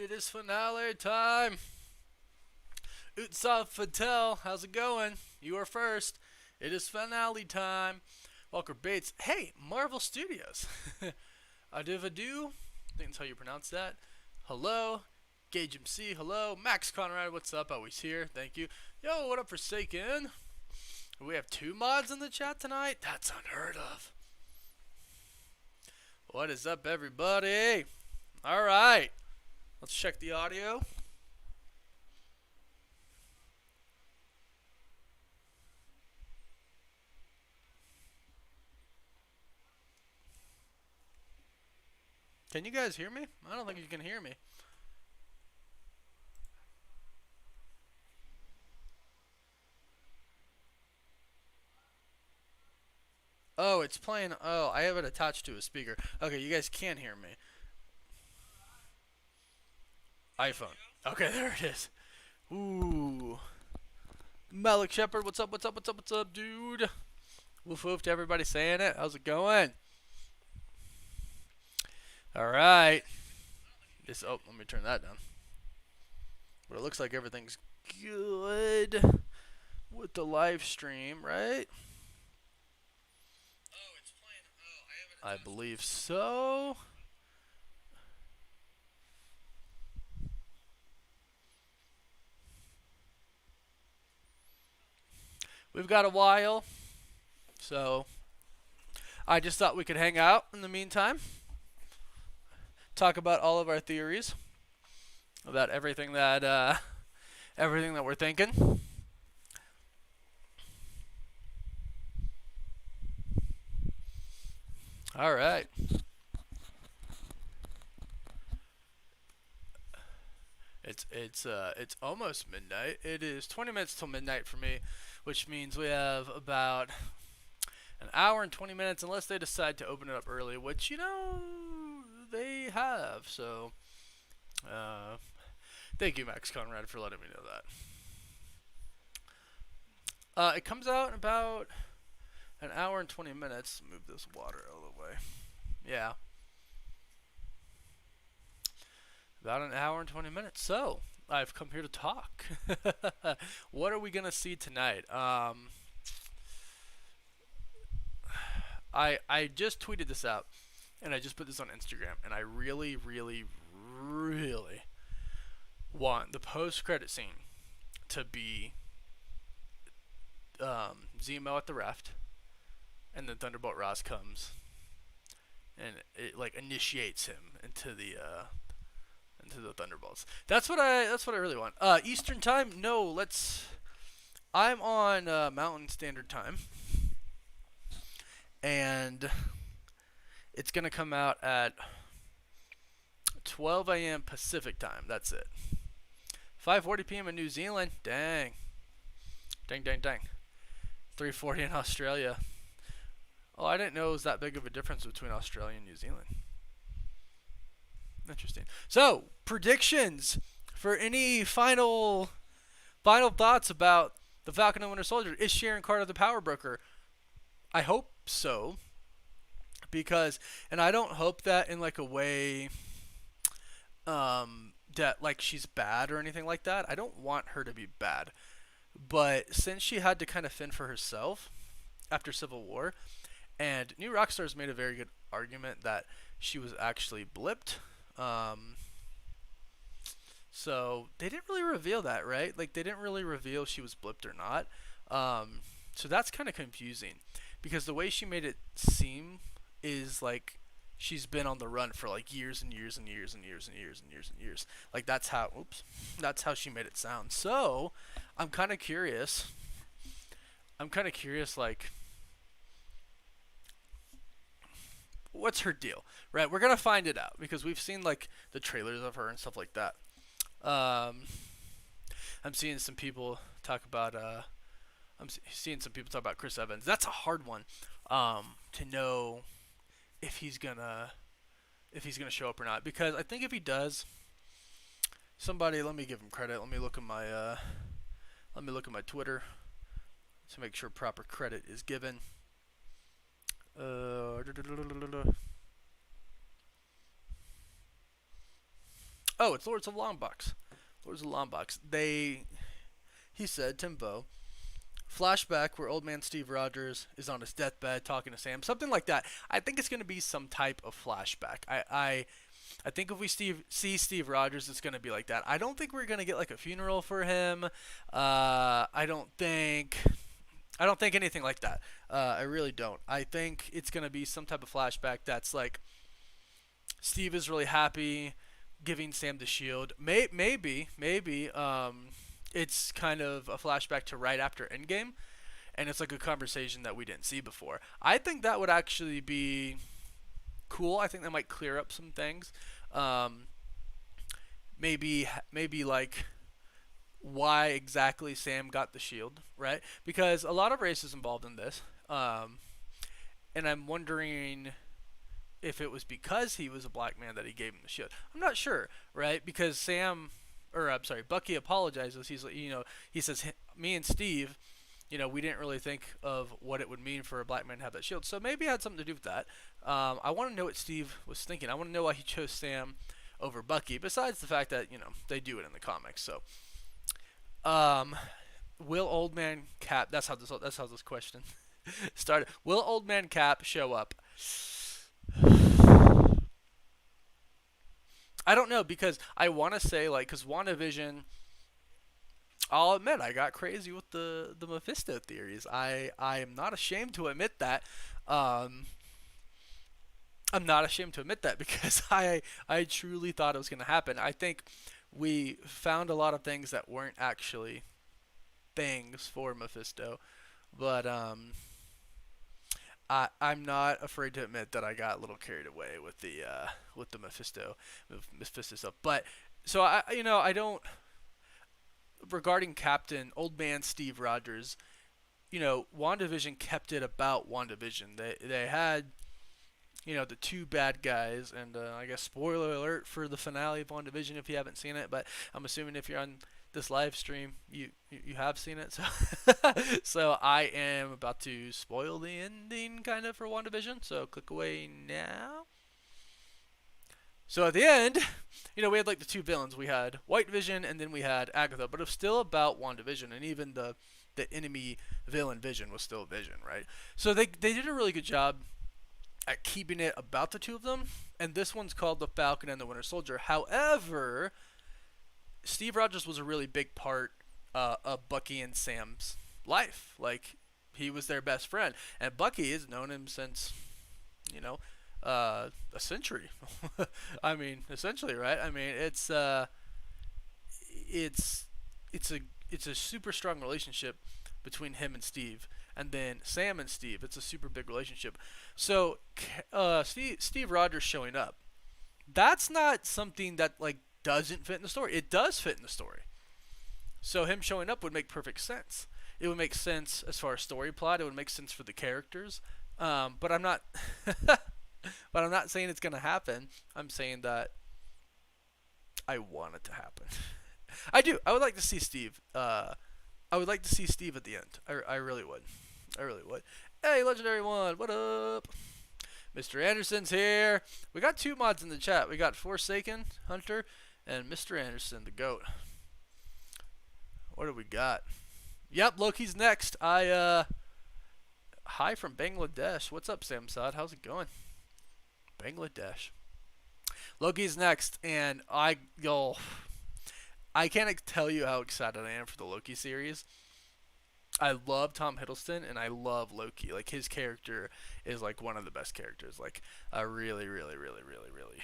It is finale time. Utsav Fatel, how's it going? You are first. It is finale time. Walker Bates, hey, Marvel Studios. Adivadu, I think that's how you pronounce that. Hello. Gage MC, hello. Max Conrad, what's up? Always here, thank you. Yo, what up, Forsaken? We have 2 mods in the chat tonight? That's unheard of. What is up, everybody? Alright, let's check the audio. Can you guys hear me? I don't think you can hear me. Oh, it's playing. Oh, I have it attached to a speaker. Okay, you guys can hear me. iPhone. Okay, there it is. Ooh. Malik Shepard, what's up, what's up, what's up, what's up, dude? Woof woof to everybody saying it. How's it going? Alright. Oh, let me turn that down. But it looks like everything's good with the live stream, right? I believe so. We've got a while, so I just thought we could hang out in the meantime, talk about all of our theories about everything that we're thinking. All right. It's almost midnight. It is 20 minutes till midnight for me, which means we have about an hour and 20 minutes unless they decide to open it up early, which, you know, they have. So, thank you, Max Conrad, for letting me know that. It comes out in about an hour and 20 minutes. Move this water out of the way. Yeah. About an hour and 20 minutes. So, I've come here to talk. What are we going to see tonight? I just tweeted this out, and I just put this on Instagram, and I really, really, really want the post-credit scene to be Zemo at the raft, and then Thunderbolt Ross comes, and it like initiates him into the Thunderbolts. That's what I really want. Eastern time? No, I'm on Mountain Standard Time, and it's gonna come out at 12 a.m. Pacific time. That's it. 5:40 p.m. in New Zealand. Dang. 3:40 in Australia. Oh, I didn't know it was that big of a difference between Australia and New Zealand. Interesting. So, predictions for any final thoughts about the Falcon and Winter Soldier. Is Sharon Carter the power broker? I hope so, because, and I don't hope that in like a way that like she's bad or anything like that. I don't want her to be bad, but since she had to kind of fend for herself after Civil War, and New Rockstars made a very good argument that she was actually blipped. So they didn't really reveal that, right? Like they didn't really reveal she was blipped or not. So that's kind of confusing because the way she made it seem is like she's been on the run for like years and years and years and years and years and years and years. Like that's how she made it sound. So I'm kind of curious. Like, what's her deal, right? We're gonna find it out because we've seen like the trailers of her and stuff like that. I'm seeing some people talk about Chris Evans. That's a hard one to know if he's gonna show up or not, because I think if he does, somebody, let me give him credit. Let me look at my Twitter to make sure proper credit is given. Oh, it's Lords of Longbox. Lords of Longbox. He said, Timbo, flashback where old man Steve Rogers is on his deathbed talking to Sam, something like that. I think it's going to be some type of flashback. I think if we see Steve Rogers, it's going to be like that. I don't think we're going to get like a funeral for him. I don't think anything like that. I really don't. I think it's going to be some type of flashback that's like Steve is really happy giving Sam the shield. Maybe it's kind of a flashback to right after Endgame, and it's like a conversation that we didn't see before. I think that would actually be cool. I think that might clear up some things. Um, maybe like why exactly Sam got the shield, right? Because a lot of race is involved in this, and I'm wondering if it was because he was a black man that he gave him the shield. I'm not sure, right? Because I'm sorry, Bucky apologizes. He's like, he says, me and Steve, we didn't really think of what it would mean for a black man to have that shield. So maybe it had something to do with that. I want to know what Steve was thinking. I want to know why he chose Sam over Bucky, besides the fact that, they do it in the comics. So, will Old Man Cap, that's how this question started. Will Old Man Cap show up? I don't know, because I want to say, like, because WandaVision, I'll admit, I got crazy with the Mephisto theories. I am not ashamed to admit that. I'm not ashamed to admit that because I truly thought it was going to happen. I think we found a lot of things that weren't actually things for Mephisto, but I'm not afraid to admit that I got a little carried away with the Mephisto stuff. But so I don't, regarding Captain Old Man Steve Rogers, WandaVision kept it about WandaVision. They had the two bad guys, and I guess spoiler alert for the finale of WandaVision if you haven't seen it, but I'm assuming if you're on this live stream, you have seen it. So so I am about to spoil the ending kind of for WandaVision. So click away now. So at the end, we had like the two villains. We had White Vision and then we had Agatha, but it was still about WandaVision, and even the enemy villain Vision was still Vision, right? So they did a really good job at keeping it about the two of them, and this one's called The Falcon and the Winter Soldier. However, Steve Rogers was a really big part of Bucky and Sam's life. Like, he was their best friend, and Bucky has known him since, a century. I mean, essentially, right? I mean, it's a super strong relationship between him and Steve, and then Sam and Steve. It's a super big relationship. So, Steve Rogers showing up, that's not something that like doesn't fit in the story. It does fit in the story. So him showing up would make perfect sense. It would make sense as far as story plot. It would make sense for the characters. But I'm not. But I'm not saying it's gonna happen. I'm saying that I want it to happen. I do. I would like to see Steve. I would like to see Steve at the end. I really would. I really would. Hey, Legendary One, what up? Mr. Anderson's here. We got two mods in the chat. We got Forsaken Hunter and Mr. Anderson, the GOAT. What do we got? Yep, Loki's next. Hi from Bangladesh. What's up, Samsad? How's it going? Bangladesh. Loki's next, and I can't tell you how excited I am for the Loki series. I love Tom Hiddleston, and I love Loki. Like, his character is like one of the best characters. Like, I really, really, really, really, really,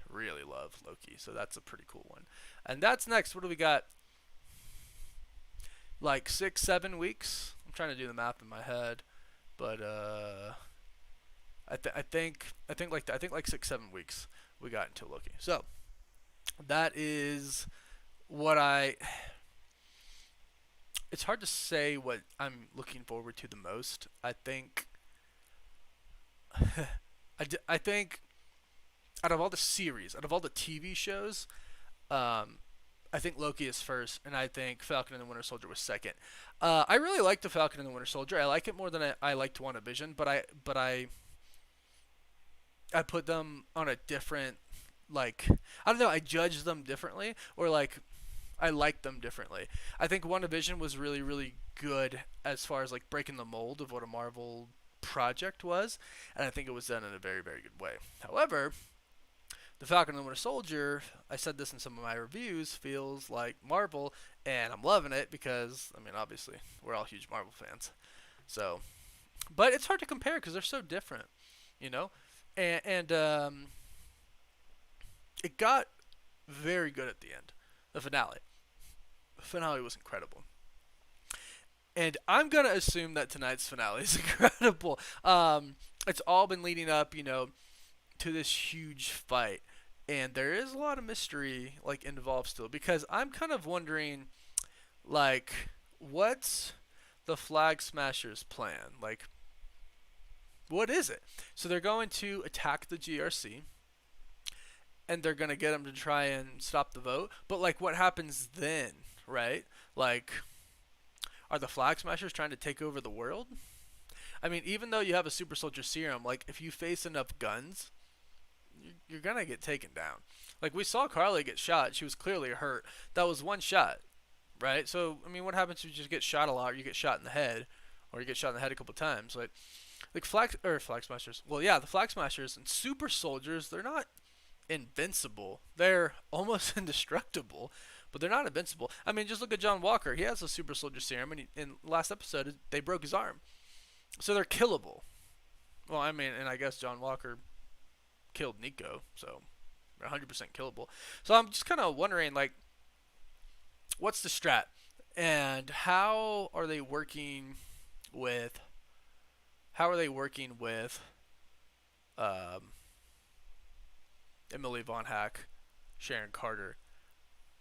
really love Loki. So that's a pretty cool one. And that's next. What do we got? Like 6-7 weeks. I'm trying to do the math in my head, but I think like 6-7 weeks we got into Loki. So that is what it's hard to say what I'm looking forward to the most. I think I think out of all the series, out of all the TV shows, I think Loki is first, and I think Falcon and the Winter Soldier was second. I really like the Falcon and the Winter Soldier. I like it more than I liked WandaVision, but I put them on a different like, I don't know, I judge them differently, or like I like them differently. I think WandaVision was really, really good as far as like breaking the mold of what a Marvel project was, and I think it was done in a very, very good way. However, the Falcon and the Winter Soldier, I said this in some of my reviews, feels like Marvel, and I'm loving it because, I mean, obviously, we're all huge Marvel fans. So, but it's hard to compare because they're so different, you know? And it got very good at the end, the finale. The finale was incredible. And I'm going to assume that tonight's finale is incredible. It's all been leading up, to this huge fight. And there is a lot of mystery like involved still because I'm kind of wondering like what's the Flag Smashers plan? Like what is it? So they're going to attack the GRC and they're going to get them to try and stop the vote, but like what happens then, right? Like are the Flag Smashers trying to take over the world? I mean, even though you have a super soldier serum, like if you face enough guns, you're gonna get taken down. Like we saw Carly get shot; she was clearly hurt. That was one shot, right? So I mean, what happens if you just get shot a lot, or you get shot in the head, or you get shot in the head a couple times? Like flag smashers. Well, yeah, the flag smashers and super soldiers, they're not invincible. They're almost indestructible, but they're not invincible. I mean, just look at John Walker. He has a super soldier serum, and in last episode they broke his arm, so they're killable. Well, I mean, and I guess John Walker killed Nico, so 100% killable. So I'm just kind of wondering, like, what's the strat, and how are they working with? Um, Emily Von Hack, Sharon Carter?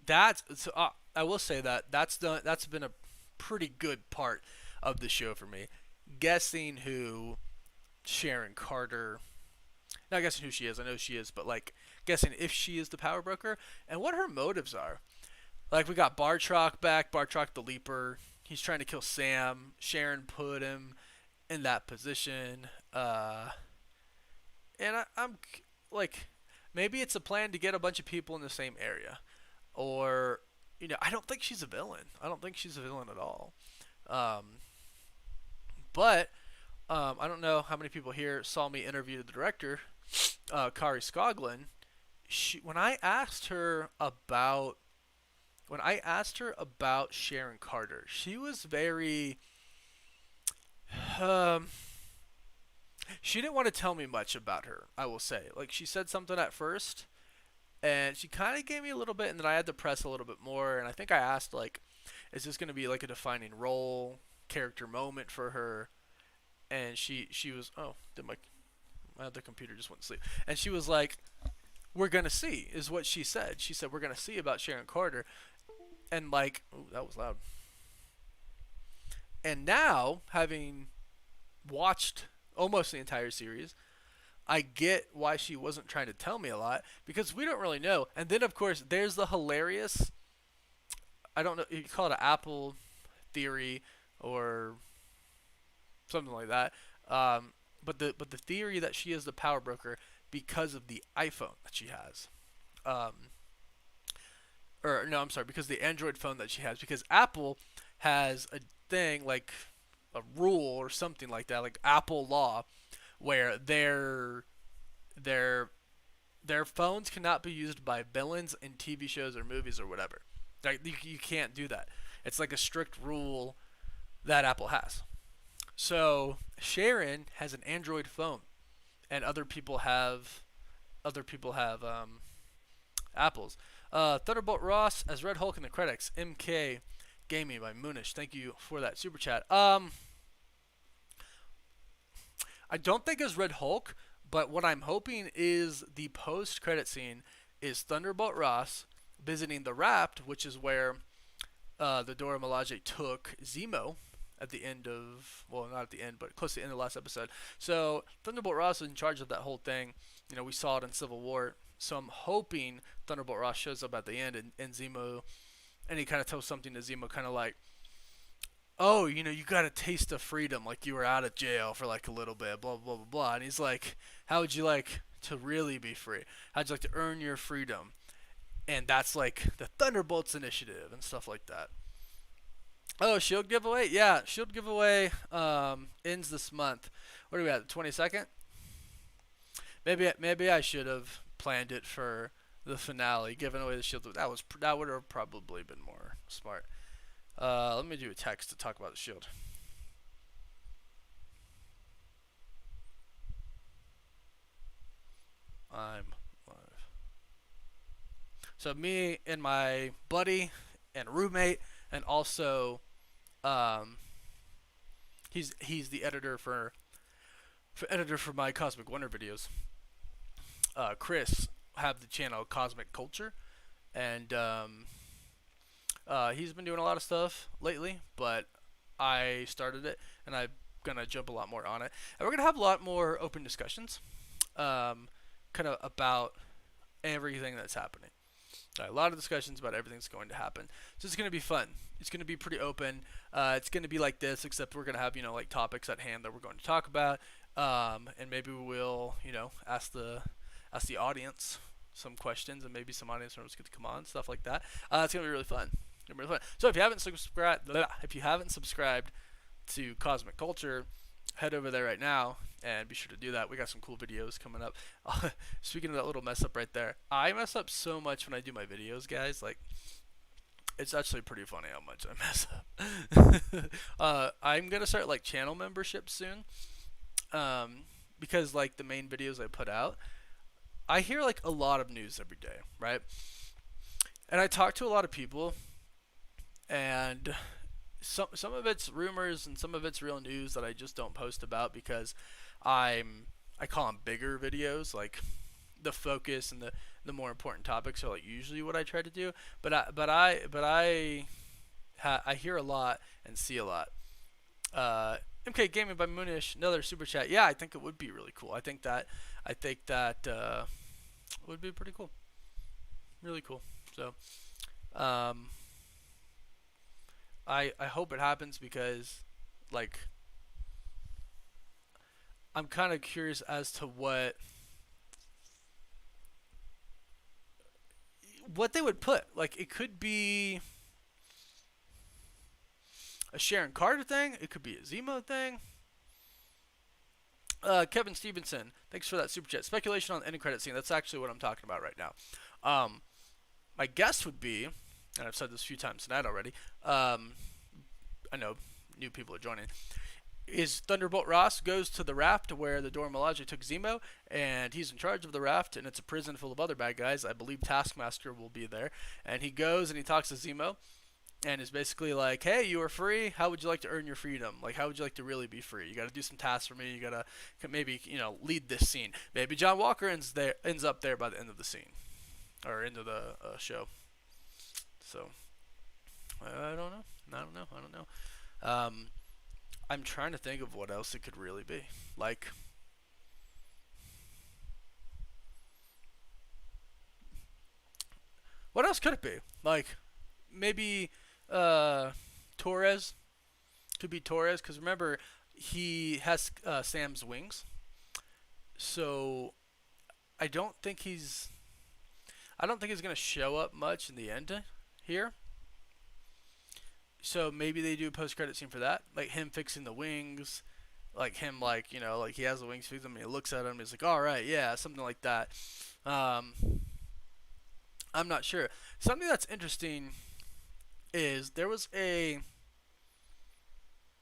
That's so, I will say that's been a pretty good part of the show for me. Guessing who Sharon Carter, not guessing who she is, I know she is, but like guessing if she is the power broker and what her motives are. Like we got Bartrock back, Bartrock the Leaper. He's trying to kill Sam. Sharon put him in that position. And I'm like, maybe it's a plan to get a bunch of people in the same area. Or, I don't think she's a villain. I don't think she's a villain at all. Um, but I don't know how many people here saw me interview the director, Kari Skoglund. When I asked her about Sharon Carter, she was very she didn't want to tell me much about her, I will say. Like she said something at first and she kind of gave me a little bit and then I had to press a little bit more and I think I asked like is this going to be like a defining role, character moment for her? And she was did my other computer just went to sleep. And she was like, we're going to see, is what she said. She said, we're going to see about Sharon Carter. And like, ooh, that was loud. And now, having watched almost the entire series, I get why she wasn't trying to tell me a lot, because we don't really know. And then, of course, there's the hilarious, I don't know, you call it an Apple theory or something like that. But the theory that she is the power broker because of the iPhone that she has. Or no, I'm sorry, because the Android phone that she has. Because Apple has a thing like a rule or something like that, like Apple law, where their phones cannot be used by villains in TV shows or movies or whatever. Like you can't do that. It's like a strict rule that Apple has. So Sharon has an Android phone, and other people have Apples. Thunderbolt Ross as Red Hulk in the credits. MK Gaming by Moonish. Thank you for that super chat. I don't think it's Red Hulk, but what I'm hoping is the post-credit scene is Thunderbolt Ross visiting the Rapt, which is where the Dora Milaje took Zemo at the end of, well, not at the end, but close to the end of the last episode. So Thunderbolt Ross is in charge of that whole thing. We saw it in Civil War. So I'm hoping Thunderbolt Ross shows up at the end and Zemo, and he kind of tells something to Zemo, kind of like, oh, you got a taste of freedom, like you were out of jail for like a little bit, blah, blah, blah, blah. And he's like, how would you like to really be free? How'd you like to earn your freedom? And that's like the Thunderbolts initiative and stuff like that. Oh, shield giveaway? Yeah, shield giveaway ends this month. What are we at? The 22nd? Maybe I should have planned it for the finale, giving away the shield. That would have probably been more smart. Let me do a text to talk about the shield. I'm live. So me and my buddy and roommate, and also he's the editor for my Cosmic Wonder videos. Chris have the channel Cosmic Culture, and he's been doing a lot of stuff lately, but I started it, and I'm gonna jump a lot more on it, and we're gonna have a lot more open discussions, kind of about everything that's happening. A lot of discussions about everything that's going to happen. So it's going to be fun. It's going to be pretty open. It's going to be like this, except we're going to have, like topics at hand that we're going to talk about. And maybe we'll, ask the audience some questions, and maybe some audience members get to come on, stuff like that. It's going to be really fun. So if you haven't subscribed to Cosmic Culture, head over there right now and be sure to do that. We got some cool videos coming up. Speaking of that little mess up right there, I mess up so much when I do my videos, guys. Like, it's actually pretty funny how much I mess up. I'm gonna start like channel membership soon, because like the main videos I put out, I hear like a lot of news every day, right? And I talk to a lot of people, and some of it's rumors and some of it's real news that I just don't post about because I call them bigger videos. Like, the focus and the more important topics are like usually what I try to do. But I hear a lot and see a lot. MK Gaming by Moonish, another super chat. Yeah, I think it would be really cool. I think that would be pretty cool. Really cool. So, I hope it happens because, like, I'm kind of curious as to what they would put. Like, it could be a Sharon Carter thing. It could be a Zemo thing. Kevin Stevenson, thanks for that super chat. Speculation on the end credit scene. That's actually what I'm talking about right now. My guess would be, and I've said this a few times tonight already, I know new people are joining, is Thunderbolt Ross goes to the raft where the Dora Milaje took Zemo, and he's in charge of the raft, and it's a prison full of other bad guys. I believe Taskmaster will be there, and he goes and he talks to Zemo, and is basically like, hey, you are free. How would you like to earn your freedom? Like, how would you like to really be free? You got to do some tasks for me. You got to maybe, lead this scene. Maybe John Walker ends up there by the end of the scene, or end of the show. So, I don't know. I'm trying to think of what else it could really be. Like, what else could it be? Like, maybe Torres. Could be Torres, because remember, he has Sam's wings. So I don't think he's gonna show up much in the end here. So maybe they do a post-credit scene for that, like him fixing the wings, like him, like, like he has the wings fixed and he looks at him, he's like, all right, yeah, something like that. I'm not sure. Something that's interesting is there was a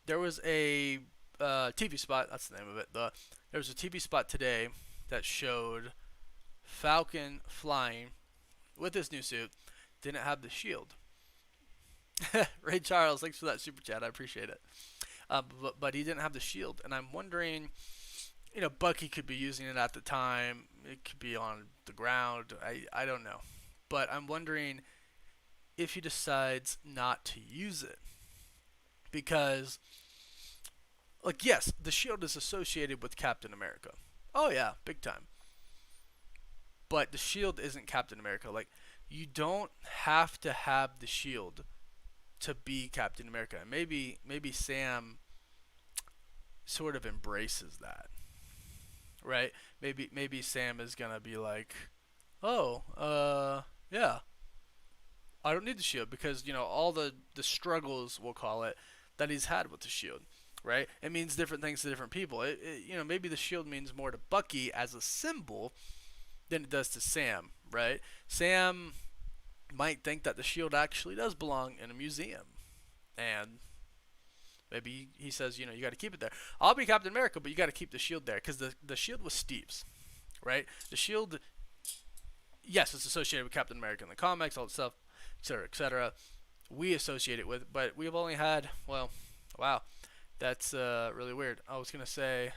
TV spot. That's the name of it. There was a TV spot today that showed Falcon flying with his new suit. Didn't have the shield. Ray Charles, thanks for that super chat. I appreciate it. But he didn't have the shield, and I'm wondering, Bucky could be using it at the time. It could be on the ground. I don't know, but I'm wondering if he decides not to use it, because, like, yes, the shield is associated with Captain America. Oh yeah, big time. But the shield isn't Captain America. Like, you don't have to have the shield to be Captain America. Maybe Sam sort of embraces that, right? Maybe Sam is gonna be like, oh, yeah, I don't need the shield because all the struggles, we'll call it, that he's had with the shield, right? It means different things to different people. Maybe the shield means more to Bucky as a symbol than it does to Sam, right? Sam might think that the shield actually does belong in a museum, and maybe he says, you got to keep it there. I'll be Captain America, but you got to keep the shield there because the shield was Steve's, right? The shield, yes, it's associated with Captain America in the comics, all that stuff, etc., etc. We associate it with, but we've only had, well, wow, that's really weird. I was gonna say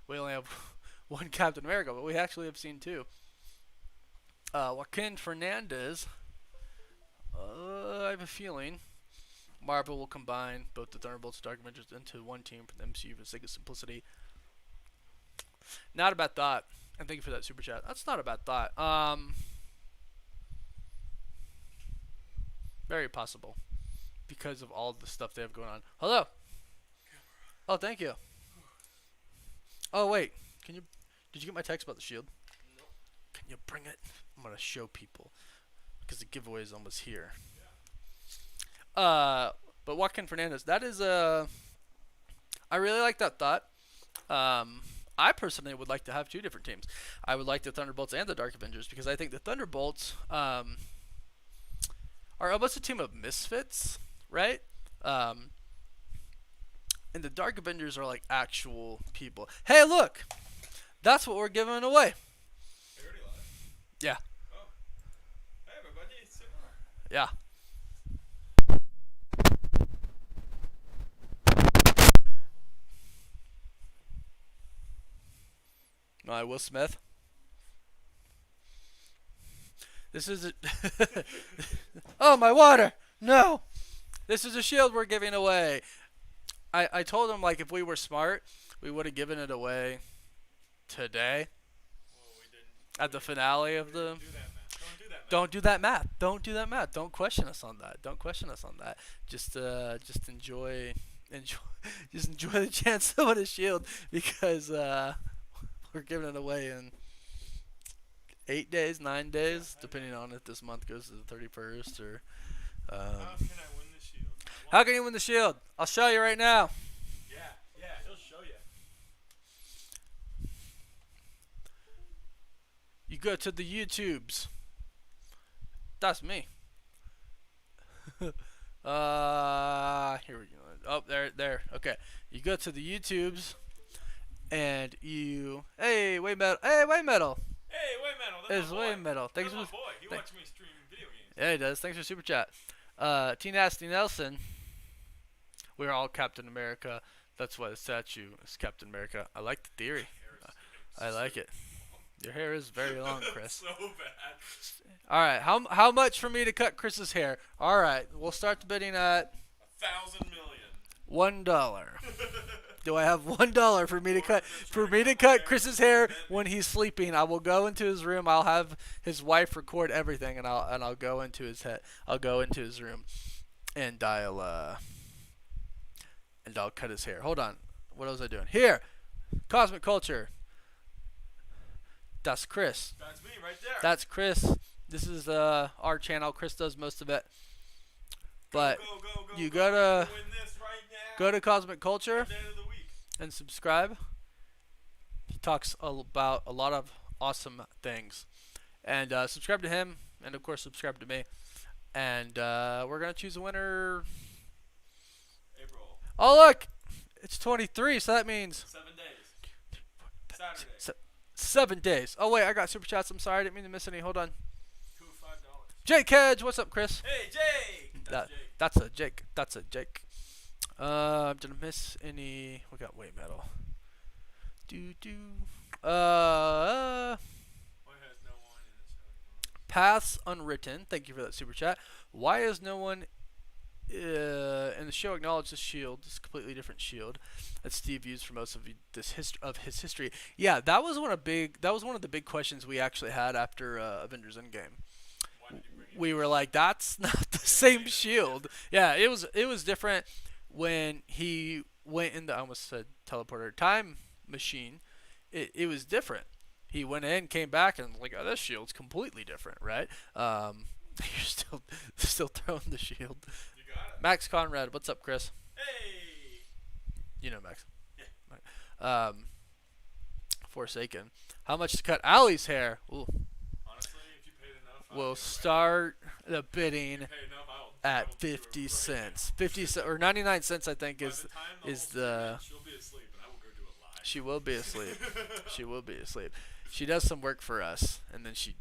we only have one Captain America, but we actually have seen two. Joaquin Fernandez. I have a feeling Marvel will combine both the Thunderbolts and Dark Avengers into one team for the MCU for the sake of simplicity. Not a bad thought. And thank you for that super chat. That's not a bad thought. Very possible because of all the stuff they have going on. Hello. Oh, thank you. Oh wait, did you get my text about the shield? Nope. Can you bring it? I'm gonna show people because the giveaway is almost here. Yeah. But Joaquin Fernandez, that is I really like that thought. I personally would like to have two different teams. I would like the Thunderbolts and the Dark Avengers because I think the Thunderbolts are almost a team of misfits, right? And the Dark Avengers are like actual people. Hey, look! That's what we're giving away. They already live? Yeah. Oh. Hey, everybody. It's similar. Yeah. My Will Smith. This is oh, my water! No! This is a shield we're giving away. I told him, like, if we were smart, we would have given it away today. Well, we didn't. At the finale of the... Don't do that math. Don't do that math. Don't question us on that. Don't question us on that. Just enjoy just enjoy the chance to win a shield because we're giving it away in 8 days, 9 days, depending on if this month goes to the 31st or. How can I win the shield? How can you win the shield? I'll show you right now. Yeah, he'll show you. You go to the YouTubes. That's me. Here we go. Oh, there. Okay. You go to the YouTubes, and you. Hey, Way Metal. Hey, Way Metal. It's Way Metal. That's my boy. He watches me stream video games. Yeah, he does. Thanks for super chat. T Nasty Nelson. We're all Captain America. That's why the statue is Captain America. I like the theory. I like it. Your hair is very long, Chris. So bad. All right, how much for me to cut Chris's hair? All right, we'll start the bidding at 1,000 million. $1. Do I have $1 for me to cut Chris's hair when he's sleeping? I will go into his room. I'll have his wife record everything, and I'll go into his head. I'll go into his room, and I'll cut his hair. Hold on, what was I doing? Here, Cosmic Culture. That's Chris. That's me right there. That's Chris. This is our channel. Chris does most of it. But you go to Cosmic Culture and subscribe. He talks about a lot of awesome things. And subscribe to him, and of course subscribe to me. And we're gonna choose a winner. April. Oh look, it's 23, so that means 7 days. Saturday. 7 days. Oh wait, I got super chats. I'm sorry, I didn't mean to miss any. Hold on. $2 $5. Jake Hedge, what's up, Chris? Hey, Jake. That's a Jake. That's a Jake. Did I miss any? We got Way Metal. Why has no one in the show? Paths Unwritten. Thank you for that super chat. Why has no one in the show acknowledged the shield? This completely different shield that Steve used for most of his history. Yeah, that was one of the big questions we actually had after Avengers Endgame. We were like, that's not the same shield. Yeah, it was different when he went in the, I almost said teleporter, time machine it was different. He went in, came back, and like, oh, this shield's completely different, right? You're still throwing the shield. You got it. Max Conrad, what's up, Chris? Hey. You know Max. Yeah. Forsaken. How much to cut Allie's hair? Ooh. Honestly, if you paid enough, We'll start the bidding pay enough, at 50 cents. 50 cents or 99 cents, I think, is the. She'll be asleep, and I will go do it live. She will be asleep. She will be asleep. She does some work for us, and then she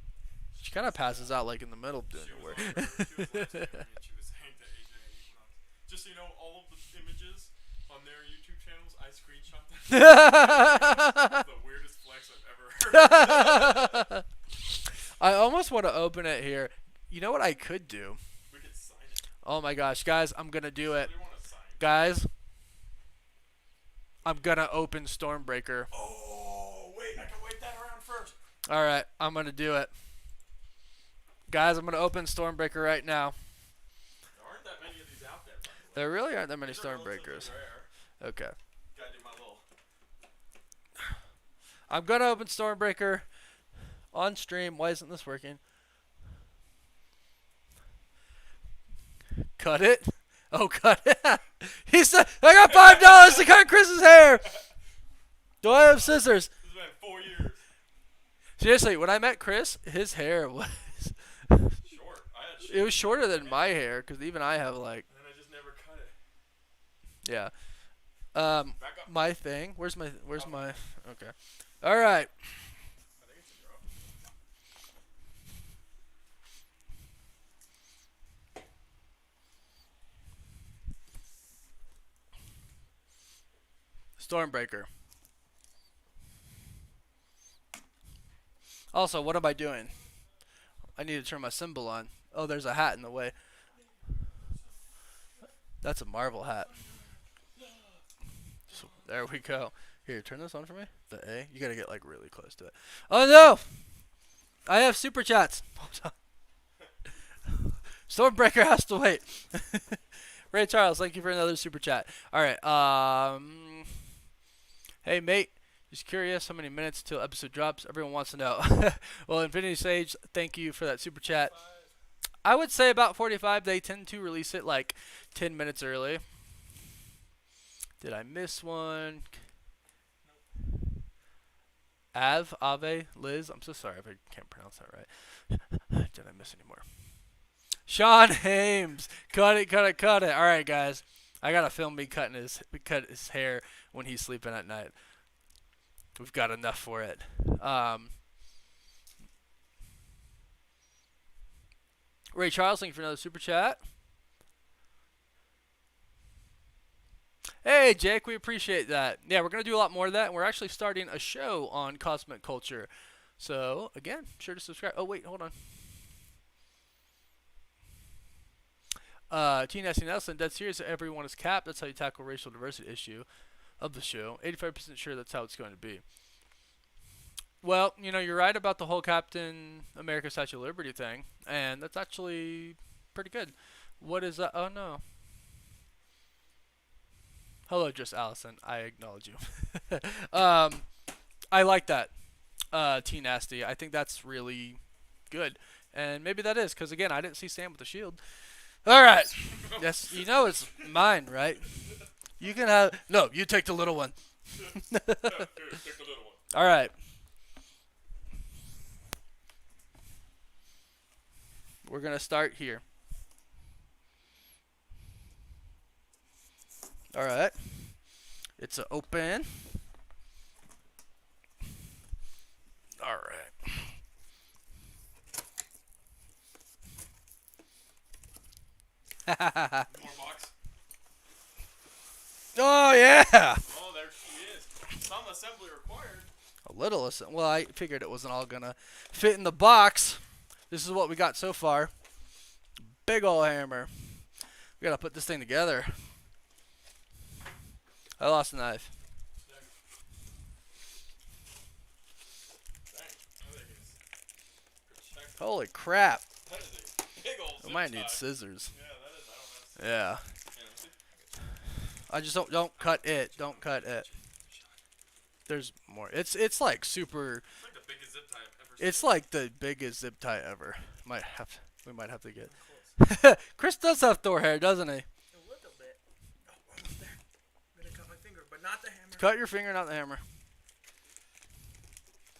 kind of passes out like in the middle doing the work. She was saying to AJ, just so you know, all of the images on their YouTube channels, I screenshot them. It's the weirdest flex I've ever heard. I almost want to open it here. You know what I could do? We could sign it. Oh my gosh, guys, I'm gonna do it. We want to sign. Guys, I'm gonna open Stormbreaker. Oh, wait, I can wait that around first. All right, I'm gonna do it. Guys, I'm gonna open Stormbreaker right now. There aren't that many of these out there, by the way. There really aren't that many These are relatively Stormbreakers. rare. Okay. Gotta do my little. I'm gonna open Stormbreaker on stream. Why isn't this working? Cut it. Oh, cut it. He said, I got $5 to cut Chris's hair. Do I have scissors? This has been 4 years. Seriously, when I met Chris, his hair was Short. I had short. it was shorter than my hair because even I have like And then I just never cut it. yeah. Back up. My thing. Where's my okay. All right. I think it's a drop. Stormbreaker. Also, what am I doing? I need to turn my symbol on. Oh, there's a hat in the way. That's a Marvel hat. So, there we go. Here, turn this on for me. The A. You gotta get like really close to it. Oh no! I have super chats. Hold on. Stormbreaker has to wait. Ray Charles, thank you for another super chat. All right. Hey mate, just curious how many minutes till episode drops. Everyone wants to know. Well, Infinity Sage, thank you for that super chat. I would say about 45. They tend to release it like 10 minutes early. Did I miss one? Ave, Liz. I'm so sorry if I can't pronounce that right. Did I miss any more? Sean Hames. Cut it. All right, guys. I gotta film me cut his hair when he's sleeping at night. We've got enough for it. Ray Charles, thank you for another super chat. Hey, Jake, we appreciate that. Yeah, we're going to do a lot more of that, and we're actually starting a show on cosmic culture. So, again, sure to subscribe. Oh, wait, hold on. T. Nasty Nelson, dead serious, everyone is capped. That's how you tackle racial diversity issue of the show. 85% sure that's how it's going to be. Well, you know, you're right about the whole Captain America Statue of Liberty thing, and that's actually pretty good. What is that? Oh, no. Hello, just Allison. I acknowledge you. I like that, T Nasty. I think that's really good, and maybe that is because again, I didn't see Sam with the shield. All right, yes, you know it's mine, right? You can have no. You take the little one. Here, take the little one. All right. We're gonna start here. All right. It's a open. All right. More box. Oh yeah. Oh, there she is. Some assembly required. A little. Well, I figured it wasn't all gonna fit in the box. This is what we got so far. Big ol' hammer. We gotta put this thing together. I lost a knife. Dang, I think it's protected. Holy crap. That is a big old I zip might tie. need scissors. Yeah, that is. I don't know. Yeah. Yeah, let's see. I just don't cut it. Don't cut it. There's more. It's like super. It's like the biggest zip tie I've ever seen. It's like the biggest zip tie ever. We might have to get. Close. Chris does have Thor hair, doesn't he? A little bit. Oh, almost there. I'm gonna cut my finger, but not the hammer. Cut your finger, not the hammer.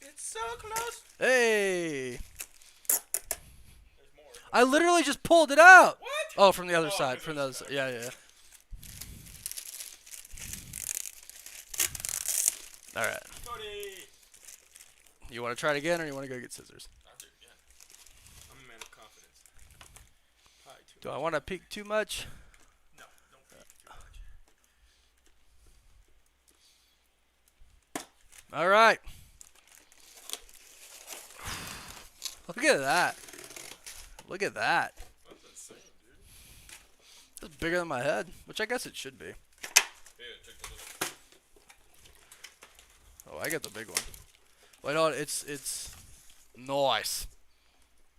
It's so close. Hey! There's more. I literally just pulled it out. What? Oh, from the other Oh, side. From the other side. Yeah, yeah. All right. Cody! You want to try it again, or you want to go get scissors? I'll do it again. I'm a man of confidence. Probably too Do much. I want to peek too much? No, don't peek too much. All right. Look at that. Look at that. That's insane, dude. It's bigger than my head, which I guess it should be. Yeah, check the little. Oh, I get the big one. Wait, no, it's nice.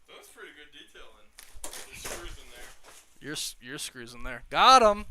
That's pretty good detailing. There's screws in there. Your screws in there. Got 'em.